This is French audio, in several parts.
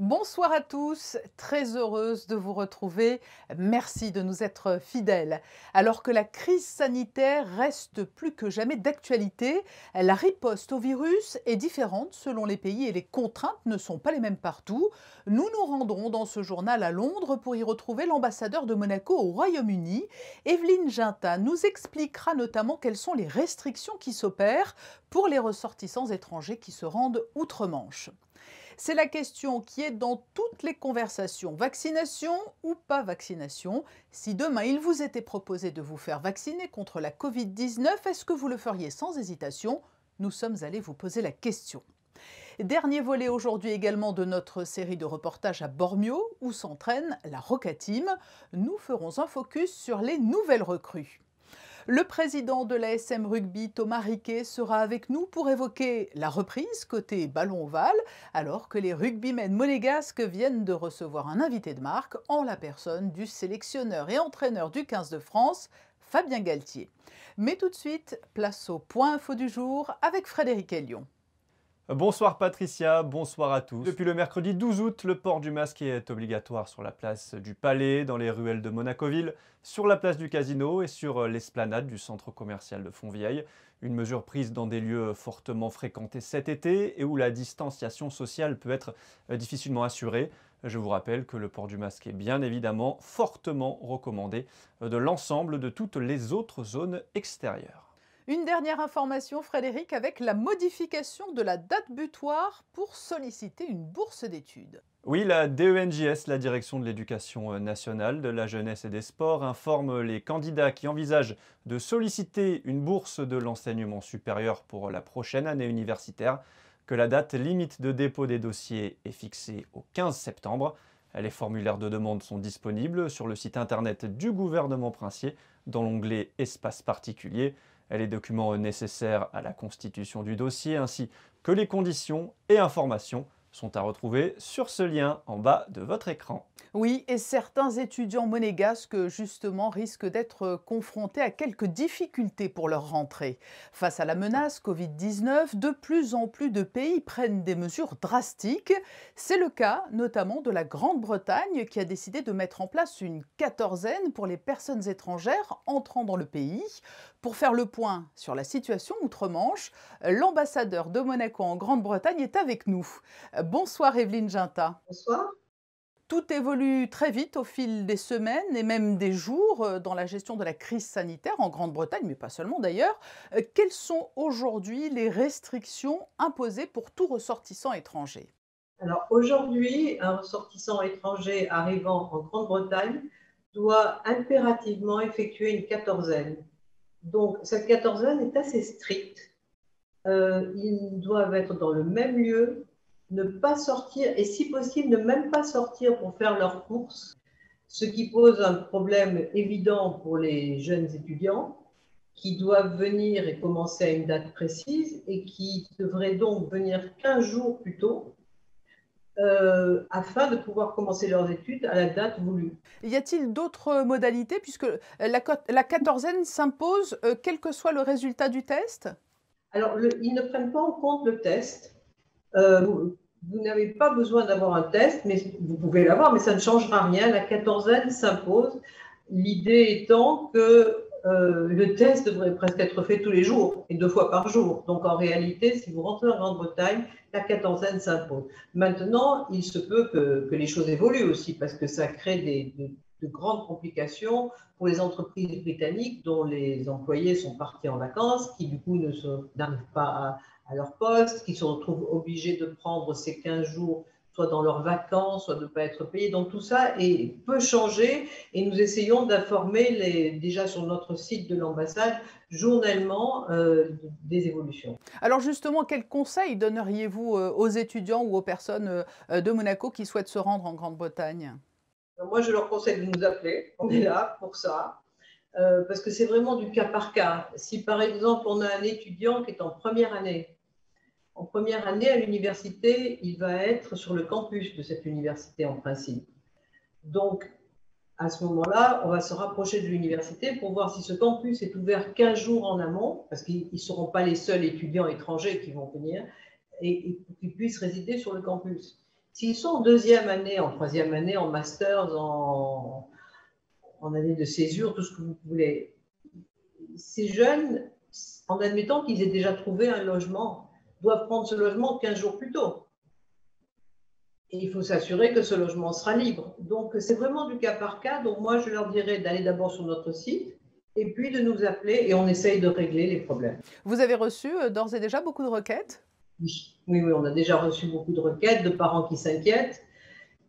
Bonsoir à tous, très heureuse de vous retrouver. Merci de nous être fidèles. Alors que la crise sanitaire reste plus que jamais d'actualité, la riposte au virus est différente selon les pays et les contraintes ne sont pas les mêmes partout. Nous nous rendrons dans ce journal à Londres pour y retrouver l'ambassadeur de Monaco au Royaume-Uni. Evelyne Ginta nous expliquera notamment quelles sont les restrictions qui s'opèrent pour les ressortissants étrangers qui se rendent outre-Manche. C'est la question qui est dans toutes les conversations. Vaccination ou pas vaccination? Si demain il vous était proposé de vous faire vacciner contre la Covid-19, est-ce que vous le feriez sans hésitation? Nous sommes allés vous poser la question. Dernier volet aujourd'hui également de notre série de reportages à Bormio, où s'entraîne la Roca Team. Nous ferons un focus sur les nouvelles recrues. Le président de la SM Rugby, Thomas Riquet, sera avec nous pour évoquer la reprise côté ballon ovale, alors que les rugbymen monégasques viennent de recevoir un invité de marque en la personne du sélectionneur et entraîneur du 15 de France, Fabien Galtier. Mais tout de suite, place au point info du jour avec Frédéric Ellion. Bonsoir Patricia, bonsoir à tous. Depuis le mercredi 12 août, le port du masque est obligatoire sur la place du Palais, dans les ruelles de Monacoville, sur la place du Casino et sur l'esplanade du centre commercial de Fontvieille. Une mesure prise dans des lieux fortement fréquentés cet été et où la distanciation sociale peut être difficilement assurée. Je vous rappelle que le port du masque est bien évidemment fortement recommandé de l'ensemble de toutes les autres zones extérieures. Une dernière information, Frédéric, avec la modification de la date butoir pour solliciter une bourse d'études. Oui, la DENJS, la Direction de l'Éducation nationale, de la jeunesse et des sports, informe les candidats qui envisagent de solliciter une bourse de l'enseignement supérieur pour la prochaine année universitaire que la date limite de dépôt des dossiers est fixée au 15 septembre. Les formulaires de demande sont disponibles sur le site internet du gouvernement princier dans l'onglet Espace particulier. Les documents nécessaires à la constitution du dossier ainsi que les conditions et informations sont à retrouver sur ce lien en bas de votre écran. Oui, et certains étudiants monégasques, justement, risquent d'être confrontés à quelques difficultés pour leur rentrée. Face à la menace Covid-19, de plus en plus de pays prennent des mesures drastiques. C'est le cas notamment de la Grande-Bretagne qui a décidé de mettre en place une quatorzaine pour les personnes étrangères entrant dans le pays. Pour faire le point sur la situation outre-Manche, l'ambassadeur de Monaco en Grande-Bretagne est avec nous. Bonsoir Evelyne Ginta. Bonsoir. Tout évolue très vite au fil des semaines et même des jours dans la gestion de la crise sanitaire en Grande-Bretagne, mais pas seulement d'ailleurs. Quelles sont aujourd'hui les restrictions imposées pour tout ressortissant étranger? Alors aujourd'hui, un ressortissant étranger arrivant en Grande-Bretagne doit impérativement effectuer une quatorzaine. Donc cette quatorzaine est assez stricte. Ils doivent être dans le même lieu, ne pas sortir et si possible ne même pas sortir pour faire leurs courses, ce qui pose un problème évident pour les jeunes étudiants qui doivent venir et commencer à une date précise et qui devraient donc venir 15 jours plus tôt afin de pouvoir commencer leurs études à la date voulue. Y a-t-il d'autres modalités puisque la quatorzaine s'impose quel que soit le résultat du test? Alors, ils ne prennent pas en compte le test. Vous n'avez pas besoin d'avoir un test, mais vous pouvez l'avoir, mais ça ne changera rien. La quatorzaine s'impose. L'idée étant que le test devrait presque être fait tous les jours et 2 fois par jour. Donc en réalité, si vous rentrez en Grande-Bretagne, la quatorzaine s'impose. Maintenant, il se peut que les choses évoluent aussi parce que ça crée de grandes complications pour les entreprises britanniques dont les employés sont partis en vacances, qui du coup n'arrivent pas à leur poste, qui se retrouvent obligés de prendre ces 15 jours soit dans leurs vacances, soit de ne pas être payés. Donc tout ça peut changer et nous essayons d'informer déjà sur notre site de l'ambassade journellement des évolutions. Alors justement, quels conseils donneriez-vous aux étudiants ou aux personnes de Monaco qui souhaitent se rendre en Grande-Bretagne? Moi, je leur conseille de nous appeler. On est là pour ça. Parce que c'est vraiment du cas par cas. Si par exemple, on a un étudiant qui est en première année à l'université, il va être sur le campus de cette université en principe. Donc, à ce moment-là, on va se rapprocher de l'université pour voir si ce campus est ouvert 15 jours en amont, parce qu'ils ne seront pas les seuls étudiants étrangers qui vont venir, et pour qu'ils puissent résider sur le campus. S'ils sont en deuxième année, en troisième année, en master, en année de césure, tout ce que vous voulez, ces jeunes, en admettant qu'ils aient déjà trouvé un logement, doivent prendre ce logement 15 jours plus tôt. Et il faut s'assurer que ce logement sera libre. Donc, c'est vraiment du cas par cas. Donc, moi, je leur dirais d'aller d'abord sur notre site et puis de nous appeler et on essaye de régler les problèmes. Vous avez reçu d'ores et déjà beaucoup de requêtes? Oui, oui, oui, on a déjà reçu beaucoup de requêtes de parents qui s'inquiètent.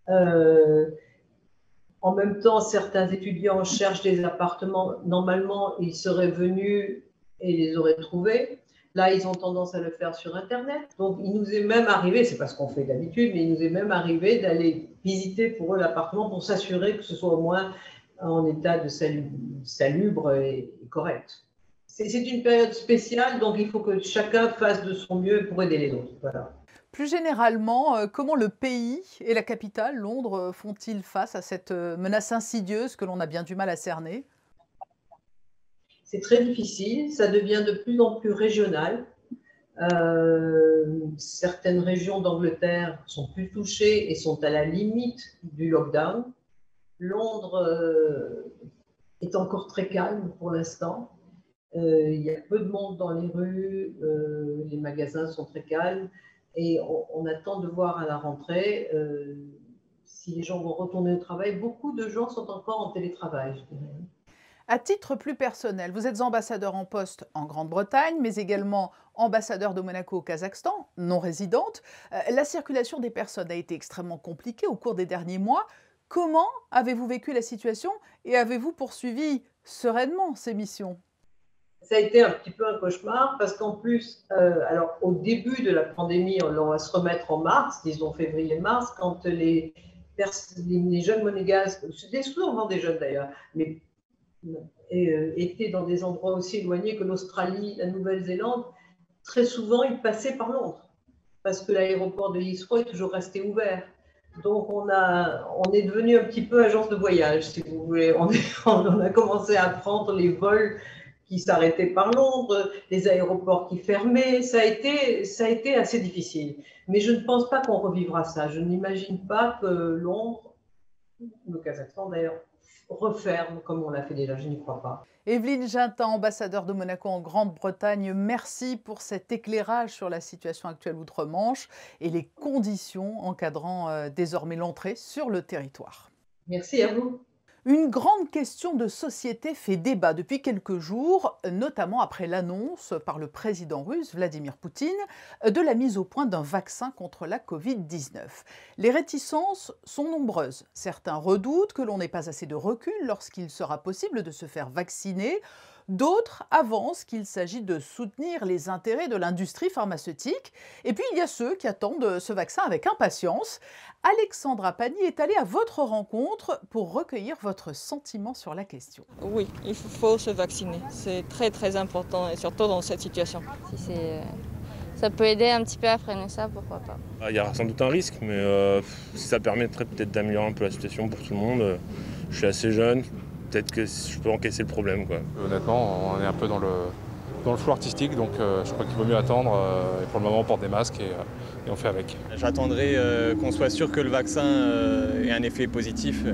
En même temps, certains étudiants cherchent des appartements. Normalement, ils seraient venus et les auraient trouvés. Là, ils ont tendance à le faire sur Internet. Donc, il nous est même arrivé, c'est pas ce qu'on fait d'habitude, mais il nous est même arrivé d'aller visiter pour eux l'appartement pour s'assurer que ce soit au moins en état de salubre et correct. C'est une période spéciale, donc il faut que chacun fasse de son mieux pour aider les autres. Voilà. Plus généralement, comment le pays et la capitale, Londres, font-ils face à cette menace insidieuse que l'on a bien du mal à cerner? C'est très difficile, ça devient de plus en plus régional. Certaines régions d'Angleterre sont plus touchées et sont à la limite du lockdown. Londres est encore très calme pour l'instant. Il y a peu de monde dans les rues, les magasins sont très calmes et on attend de voir à la rentrée si les gens vont retourner au travail. Beaucoup de gens sont encore en télétravail, je dirais. À titre plus personnel, vous êtes ambassadeur en poste en Grande-Bretagne, mais également ambassadeur de Monaco au Kazakhstan, non résidente. La circulation des personnes a été extrêmement compliquée au cours des derniers mois. Comment avez-vous vécu la situation et avez-vous poursuivi sereinement ces missions? Ça a été un petit peu un cauchemar parce qu'en plus, alors au début de la pandémie, on va se remettre en mars, disons février-mars, quand les jeunes monégasques, c'était souvent des jeunes d'ailleurs, mais étaient dans des endroits aussi éloignés que l'Australie, la Nouvelle-Zélande, très souvent ils passaient par Londres parce que l'aéroport de Heathrow est toujours resté ouvert. Donc on est devenu un petit peu agence de voyage, si vous voulez. On a commencé à prendre les vols qui s'arrêtaient par Londres, les aéroports qui fermaient. Ça a été assez difficile. Mais je ne pense pas qu'on revivra ça. Je n'imagine pas que Londres, le Kazakhstan d'ailleurs, referme comme on l'a fait déjà. Je n'y crois pas. Evelyne Gintin, ambassadeur de Monaco en Grande-Bretagne, merci pour cet éclairage sur la situation actuelle outre-Manche et les conditions encadrant désormais l'entrée sur le territoire. Merci à vous. Une grande question de société fait débat depuis quelques jours, notamment après l'annonce par le président russe Vladimir Poutine de la mise au point d'un vaccin contre la Covid-19. Les réticences sont nombreuses. Certains redoutent que l'on n'ait pas assez de recul lorsqu'il sera possible de se faire vacciner. D'autres avancent qu'il s'agit de soutenir les intérêts de l'industrie pharmaceutique. Et puis il y a ceux qui attendent ce vaccin avec impatience. Alexandra Pani est allée à votre rencontre pour recueillir votre sentiment sur la question. Oui, il faut se vacciner. C'est très très important et surtout dans cette situation. Si ça peut aider un petit peu à freiner ça, pourquoi pas. Il y aura sans doute un risque, mais si ça permettrait peut-être d'améliorer un peu la situation pour tout le monde, je suis assez jeune. Peut-être que je peux encaisser le problème, quoi. Honnêtement, on est un peu dans le flou artistique, donc je crois qu'il vaut mieux attendre. Et pour le moment, on porte des masques et on fait avec. J'attendrai qu'on soit sûr que le vaccin ait un effet positif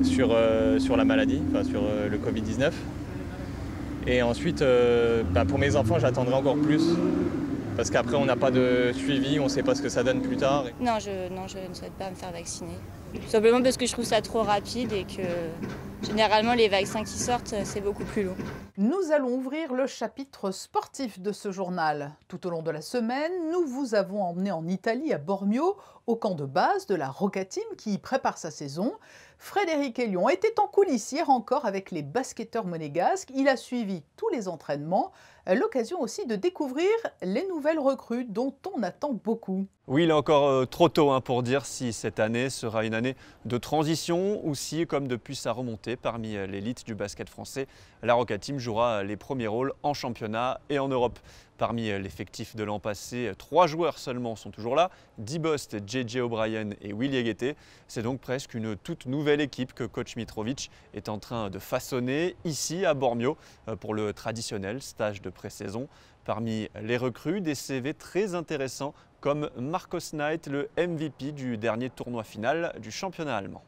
sur la maladie, enfin sur le Covid-19. Et ensuite, pour mes enfants, j'attendrai encore plus. Parce qu'après, on n'a pas de suivi, on ne sait pas ce que ça donne plus tard. Non, je ne souhaite pas me faire vacciner. Tout simplement parce que je trouve ça trop rapide et que généralement les vaccins qui sortent, c'est beaucoup plus long. Nous allons ouvrir le chapitre sportif de ce journal. Tout au long de la semaine, nous vous avons emmené en Italie, à Bormio, au camp de base de la Rocca Team qui y prépare sa saison. Frédéric Elion était en coulisses hier encore avec les basketteurs monégasques. Il a suivi tous les entraînements. L'occasion aussi de découvrir les nouvelles recrues dont on attend beaucoup. Oui, il est encore trop tôt pour dire si cette année sera une année de transition ou si, comme depuis sa remontée parmi l'élite du basket français, la Rocca Team jouera les premiers rôles en championnat et en Europe. Parmi l'effectif de l'an passé, 3 joueurs seulement sont toujours là, Dibost, JJ O'Brien et Willy Guettet. C'est donc presque une toute nouvelle équipe que coach Mitrovic est en train de façonner ici à Bormio pour le traditionnel stage de pré-saison. Parmi les recrues, des CV très intéressants comme Marcos Knight, le MVP du dernier tournoi final du championnat allemand.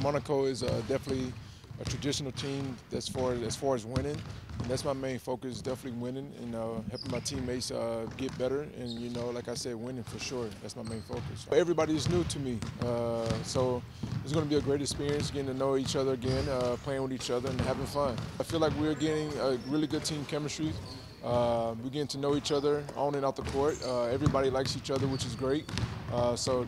Monaco is definitely a traditional team as far as winning. And that's my main focus, definitely winning and helping my teammates get better. And like I said, winning for sure. That's my main focus. Everybody is new to me, so it's going to be a great experience getting to know each other again, playing with each other and having fun. I feel like we're getting a really good team chemistry. We're getting to know each other on and out the court. Everybody likes each other, which is great. So,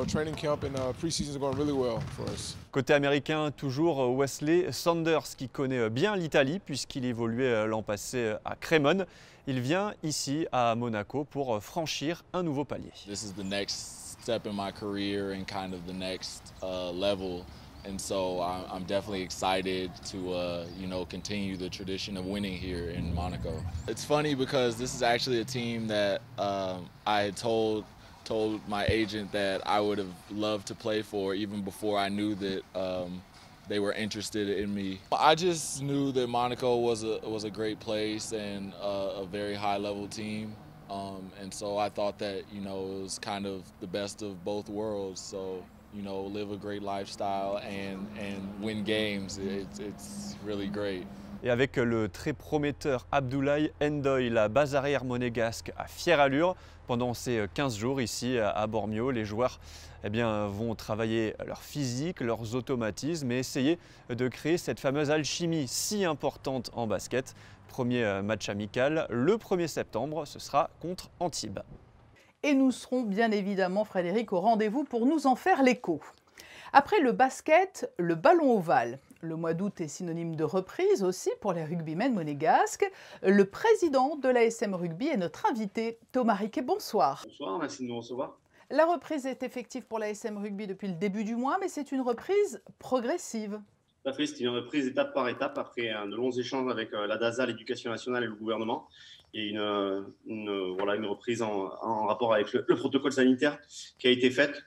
training camp and preseason is going really well for us. Côté américain, toujours Wesley Saunders qui connaît bien l'Italie puisqu'il évoluait l'an passé à Crémone. Il vient ici à Monaco pour franchir un nouveau palier. This is the next step in my career and kind of the next level. And so I'm definitely excited to, continue the tradition of winning here in Monaco. It's funny because this is actually a team that I had told my agent that I would have loved to play for even before I knew that they were interested in me. I just knew that Monaco was a great place and a very high-level team. And so I thought that, it was kind of the best of both worlds. So, live a great lifestyle and win games. It's really great. Et avec le très prometteur Abdoulaye Ndoye, la base arrière monégasque à fière allure. Pendant ces 15 jours ici à Bormio, les joueurs vont travailler leur physique, leurs automatismes et essayer de créer cette fameuse alchimie si importante en basket. Premier match amical le 1er septembre, ce sera contre Antibes. Et nous serons bien évidemment, Frédéric, au rendez-vous pour nous en faire l'écho. Après le basket, le ballon ovale. Le mois d'août est synonyme de reprise aussi pour les rugbymen monégasques. Le président de l'ASM Rugby est notre invité. Thomas Riquet, bonsoir. Bonsoir, merci de nous recevoir. La reprise est effective pour l'ASM Rugby depuis le début du mois, mais c'est une reprise progressive. Tout à fait, c'est une reprise étape par étape après de longs échanges avec la DASA, l'Éducation nationale et le gouvernement. Et une reprise en rapport avec le protocole sanitaire qui a été faite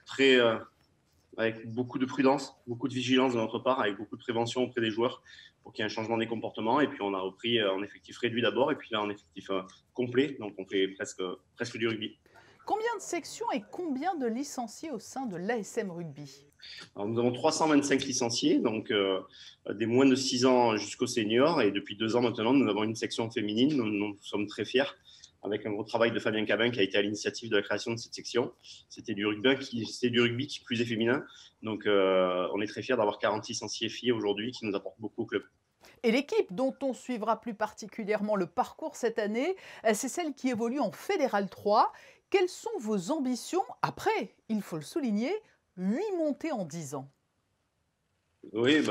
avec beaucoup de prudence, beaucoup de vigilance de notre part, avec beaucoup de prévention auprès des joueurs pour qu'il y ait un changement des comportements. Et puis on a repris en effectif réduit d'abord et puis là en effectif complet, donc on fait presque du rugby. Combien de sections et combien de licenciés au sein de l'ASM Rugby? Alors, nous avons 325 licenciés, donc des moins de 6 ans jusqu'aux seniors. Et depuis 2 ans maintenant, nous avons une section féminine. Nous sommes très fiers, avec un gros travail de Fabien Cabin qui a été à l'initiative de la création de cette section. C'était du rugby qui plus est féminin. Donc on est très fiers d'avoir 40 licenciés filles aujourd'hui qui nous apportent beaucoup au club. Et l'équipe dont on suivra plus particulièrement le parcours cette année, c'est celle qui évolue en Fédéral 3. Quelles sont vos ambitions après, il faut le souligner, 8 montées en 10 ans? Oui,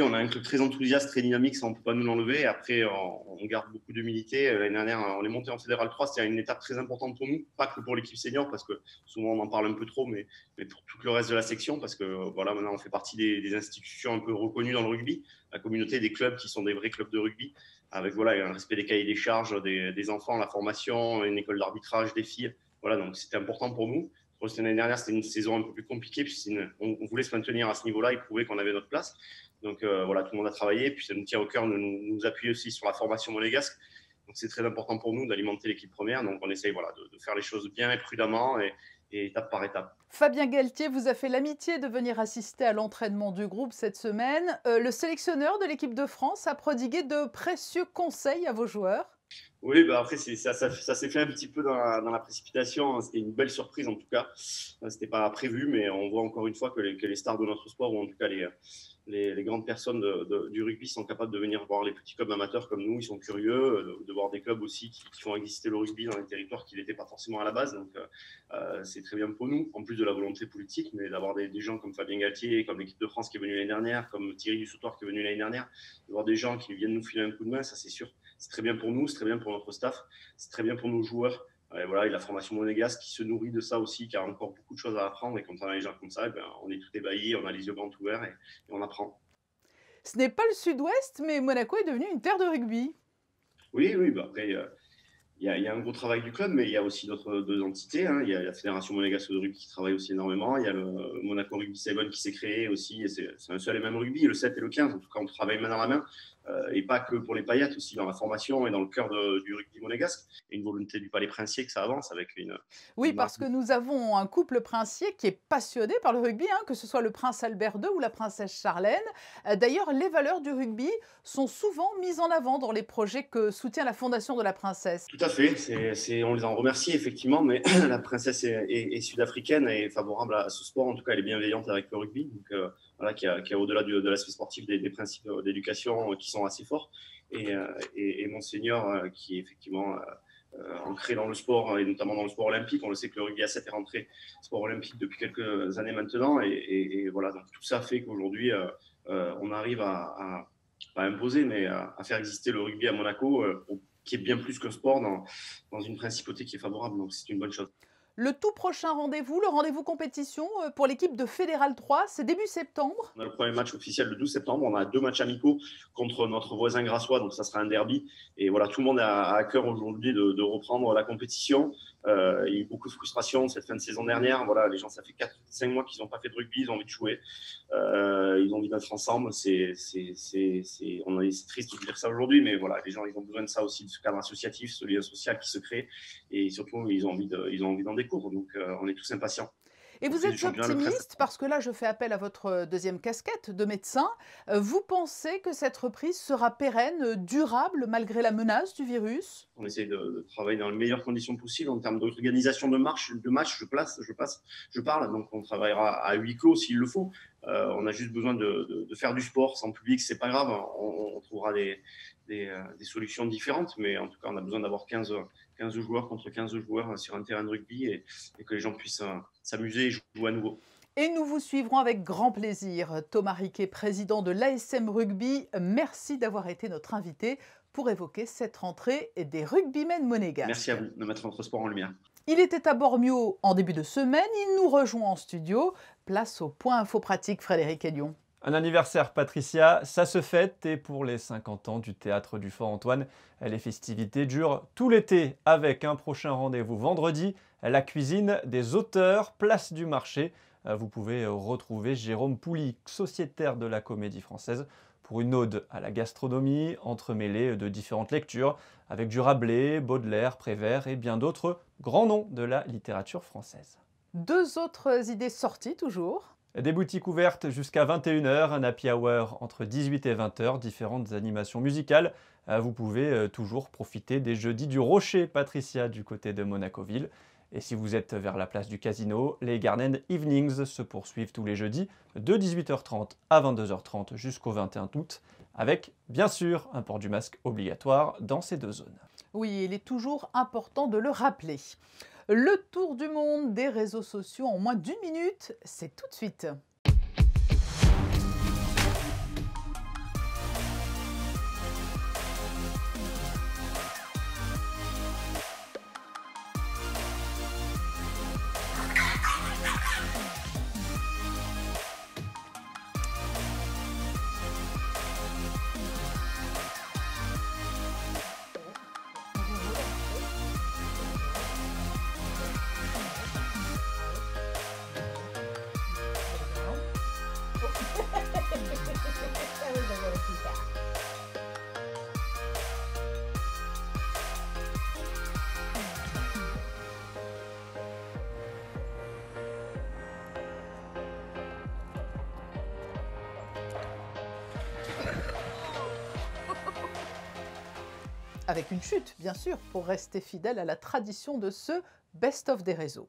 on a un club très enthousiaste, très dynamique, ça on ne peut pas nous l'enlever. Après, on garde beaucoup d'humilité. L'année dernière, on est monté en Fédéral 3, c'était une étape très importante pour nous, pas que pour l'équipe senior, parce que souvent on en parle un peu trop, mais pour tout le reste de la section, parce que voilà, maintenant on fait partie des institutions un peu reconnues dans le rugby, la communauté des clubs qui sont des vrais clubs de rugby, avec un respect des cahiers des charges des enfants, la formation, une école d'arbitrage des filles. Voilà, donc c'était important pour nous. L'année dernière, c'était une saison un peu plus compliquée, puis on voulait se maintenir à ce niveau-là et prouver qu'on avait notre place. Donc tout le monde a travaillé, puis ça nous tient au cœur de nous appuyer aussi sur la formation monégasque. Donc c'est très important pour nous d'alimenter l'équipe première. Donc on essaye de faire les choses bien et prudemment et étape par étape. Fabien Galtier vous a fait l'amitié de venir assister à l'entraînement du groupe cette semaine. Le sélectionneur de l'équipe de France a prodigué de précieux conseils à vos joueurs. Oui, après, ça s'est fait un petit peu dans la précipitation. C'était une belle surprise en tout cas. Ce n'était pas prévu, mais on voit encore une fois que les stars de notre sport, ou en tout cas les grandes personnes du rugby sont capables de venir voir les petits clubs amateurs comme nous. Ils sont curieux de voir des clubs aussi qui font exister le rugby dans les territoires qui n'étaient pas forcément à la base. Donc c'est très bien pour nous, en plus de la volonté politique, mais d'avoir des gens comme Fabien Galtier, comme l'équipe de France qui est venue l'année dernière, comme Thierry Dussautoir qui est venu l'année dernière, de voir des gens qui viennent nous filer un coup de main, ça c'est sûr. C'est très bien pour nous, c'est très bien pour notre staff, c'est très bien pour nos joueurs. Et la formation monégasque qui se nourrit de ça aussi, qui a encore beaucoup de choses à apprendre. Et quand on a les gens comme ça, on est tout ébahi, on a les yeux grands ouverts et on apprend. Ce n'est pas le sud-ouest, mais Monaco est devenu une terre de rugby. Oui, après, il y a un gros travail du club, mais il y a aussi d'autres 2 entités. Il y a la Fédération monégasque de rugby qui travaille aussi énormément. Il y a le Monaco Rugby 7 qui s'est créé aussi. Et c'est un seul et même rugby, le 7 et le 15. En tout cas, on travaille main dans la main. et pas que pour les paillettes, aussi dans la formation et dans le cœur du rugby monégasque, et une volonté du Palais Princier que ça avance avec Oui, parce que nous avons un couple princier qui est passionné par le rugby, hein, que ce soit le prince Albert II ou la princesse Charlène. D'ailleurs, les valeurs du rugby sont souvent mises en avant dans les projets que soutient la Fondation de la princesse. Tout à fait, on les en remercie effectivement, mais la princesse est sud-africaine et est favorable à ce sport. En tout cas, elle est bienveillante avec le rugby, donc voilà, qui a au-delà de l'aspect sportif des principes d'éducation qui sont assez forts. Et Monseigneur, qui est effectivement ancré dans le sport, et notamment dans le sport olympique. On le sait que le rugby à 7 est rentré sport olympique depuis quelques années maintenant. Et voilà, donc tout ça fait qu'aujourd'hui, on arrive à pas imposer, mais à faire exister le rugby à Monaco, qui est bien plus qu'un sport dans une principauté qui est favorable. Donc c'est une bonne chose. Le tout prochain rendez-vous, le rendez-vous compétition pour l'équipe de Fédéral 3, c'est début septembre. On a le premier match officiel le 12 septembre. On a 2 matchs amicaux contre notre voisin grassois, donc ça sera un derby. Et voilà, tout le monde a à cœur aujourd'hui de reprendre la compétition. Il y a eu beaucoup de frustration cette fin de saison dernière. Voilà, les gens, ça fait 4-5 mois qu'ils n'ont pas fait de rugby, ils ont envie de jouer. Ils ont envie d'être ensemble. C'est triste de dire ça aujourd'hui, mais voilà, les gens, ils ont besoin de ça aussi, de ce cadre associatif, ce lien social qui se crée. Et surtout, ils ont envie d'en découdre. Donc, on est tous impatients. Et vous êtes optimiste, parce que là, je fais appel à votre deuxième casquette de médecin. Vous pensez que cette reprise sera pérenne, durable, malgré la menace du virus? On essaie de travailler dans les meilleures conditions possibles en termes d'organisation de match, je parle. Donc, on travaillera à huis clos s'il le faut. On a juste besoin de faire du sport sans public, c'est pas grave. On trouvera des solutions différentes, mais en tout cas, on a besoin d'avoir 15 joueurs contre 15 joueurs sur un terrain de rugby et que les gens puissent s'amuser et jouer à nouveau. Et nous vous suivrons avec grand plaisir. Thomas Riquet, président de l'ASM Rugby, merci d'avoir été notre invité pour évoquer cette rentrée des rugbymen monégasques. Merci à vous de mettre notre sport en lumière. Il était à Bormio en début de semaine, il nous rejoint en studio. Place au point info pratique, Frédéric Hélion. Un anniversaire, Patricia, ça se fête, et pour les 50 ans du Théâtre du Fort-Antoine, les festivités durent tout l'été avec un prochain rendez-vous vendredi, la cuisine des auteurs, place du marché. Vous pouvez retrouver Jérôme Pouly, sociétaire de la Comédie Française, pour une ode à la gastronomie, entremêlée de différentes lectures, avec du Rabelais, Baudelaire, Prévert et bien d'autres grands noms de la littérature française. 2 autres idées sorties toujours. Des boutiques ouvertes jusqu'à 21h, un happy hour entre 18 et 20h, différentes animations musicales. Vous pouvez toujours profiter des jeudis du Rocher, Patricia, du côté de Monaco-Ville. Et si vous êtes vers la place du Casino, les Garden Evenings se poursuivent tous les jeudis de 18h30 à 22h30 jusqu'au 21 août, avec bien sûr un port du masque obligatoire dans ces 2 zones. Oui, il est toujours important de le rappeler. Le tour du monde des réseaux sociaux en moins d'1 minute, c'est tout de suite. Avec une chute, bien sûr, pour rester fidèle à la tradition de ce best-of des réseaux.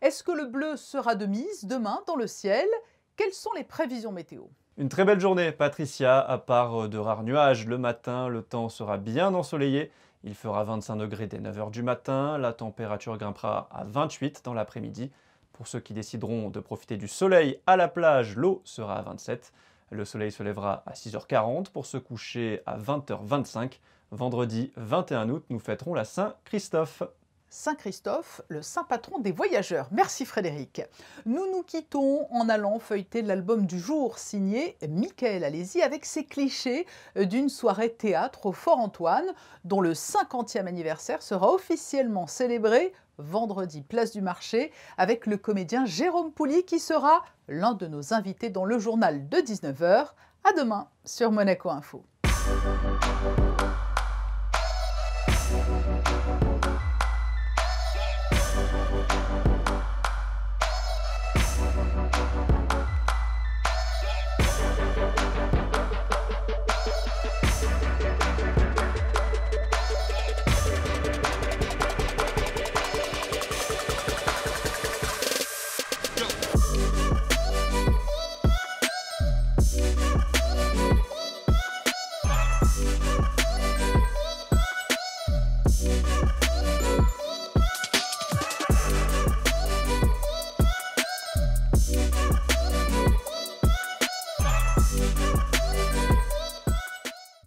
Est-ce que le bleu sera de mise demain dans le ciel? Quelles sont les prévisions météo? Une très belle journée, Patricia, à part de rares nuages. Le matin, le temps sera bien ensoleillé. Il fera 25 degrés dès 9h du matin. La température grimpera à 28 dans l'après-midi. Pour ceux qui décideront de profiter du soleil à la plage, l'eau sera à 27. Le soleil se lèvera à 6h40 pour se coucher à 20h25. Vendredi 21 août, nous fêterons la Saint-Christophe. Saint-Christophe, le saint patron des voyageurs. Merci Frédéric. Nous nous quittons en allant feuilleter l'album du jour signé Mickaël Alési avec ses clichés d'une soirée théâtre au Fort-Antoine dont le 50e anniversaire sera officiellement célébré vendredi place du marché avec le comédien Jérôme Pouly qui sera l'un de nos invités dans le journal de 19h. À demain sur Monaco Info.